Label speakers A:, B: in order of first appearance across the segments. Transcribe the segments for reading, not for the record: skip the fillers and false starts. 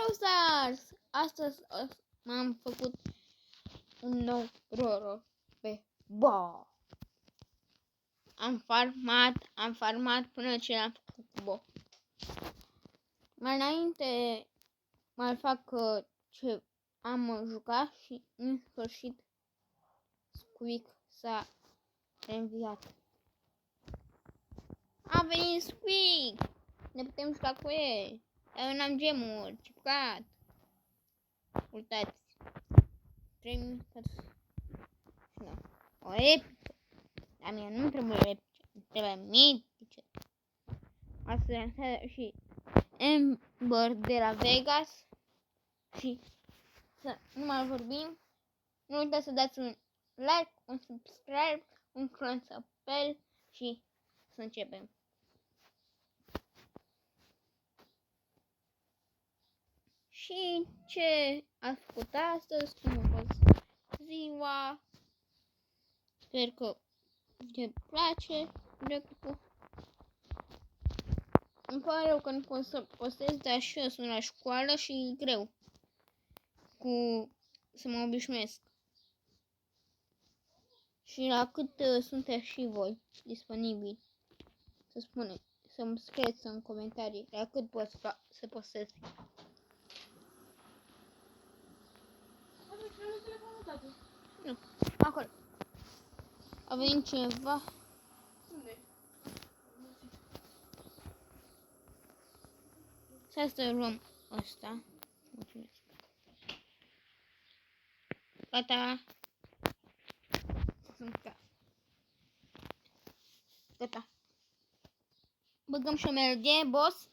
A: Brawl Stars! Astăzi m-am făcut un nou roro pe Bo. Am farmat până ce l-am făcut cu Bo. Mai înainte mai fac ce am jucat și în sfârșit Squeak s-a reînviat. A venit Squeak! Ne putem juca cu el. Dar eu n-am gemuri, ce păcat. Uitați. 3000 nu. O epică. Dar mie nu trebuie epice, trebuie mitice. Asta și Amber de la Vegas. Și să nu mai vorbim. Nu uitați să dați un like, un subscribe, un cloncapel și să începem. Și ce ați făcut astăzi, cum a fost ziua, sper că te place trecutul. Îmi pare rău că nu pot să postez, dar și eu sunt la școală și e greu să mă obișnuiesc. Și la cât sunteți și voi disponibili, să-mi scrieți în comentarii la cât pot să postez. Nu, acolo. A venit cineva. Unde? Să luăm ăsta. Mulțumesc. Gata. Gata. Băgăm și o melodie, boss.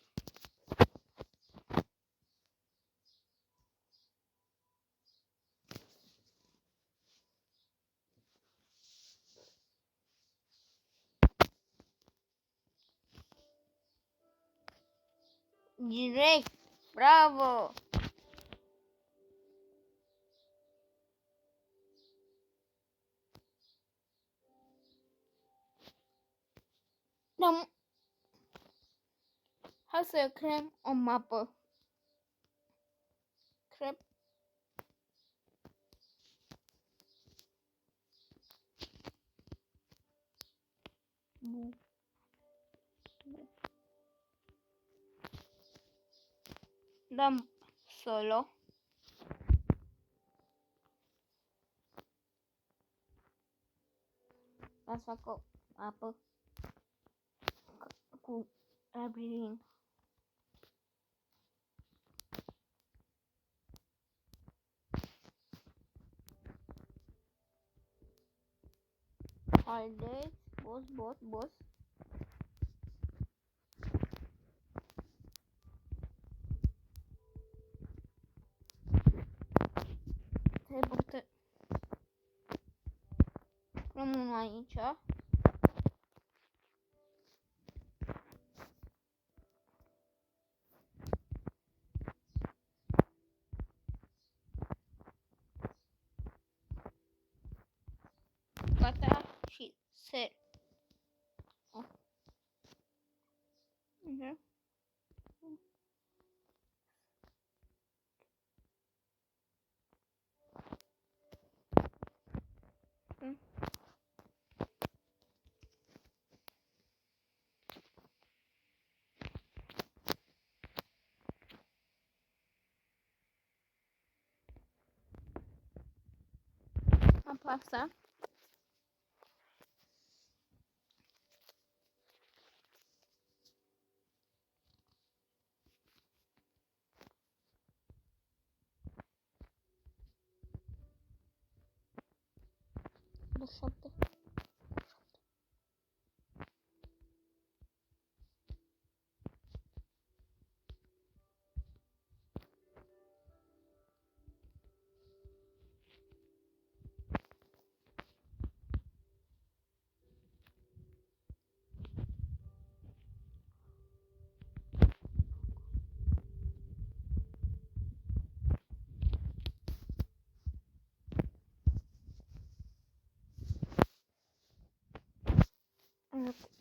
A: Direct. Bravo. Hai să creăm o mapă. Dăm solo. Să fac o apă cu labirint. Haideți, boss. Trebuie punem unul aici. Gata și ser. Apasă. De 7.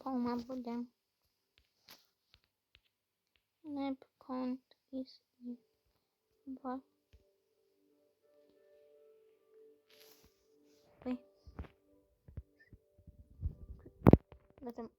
A: Palma budem. Map count is ceva. Păi. Dați-mi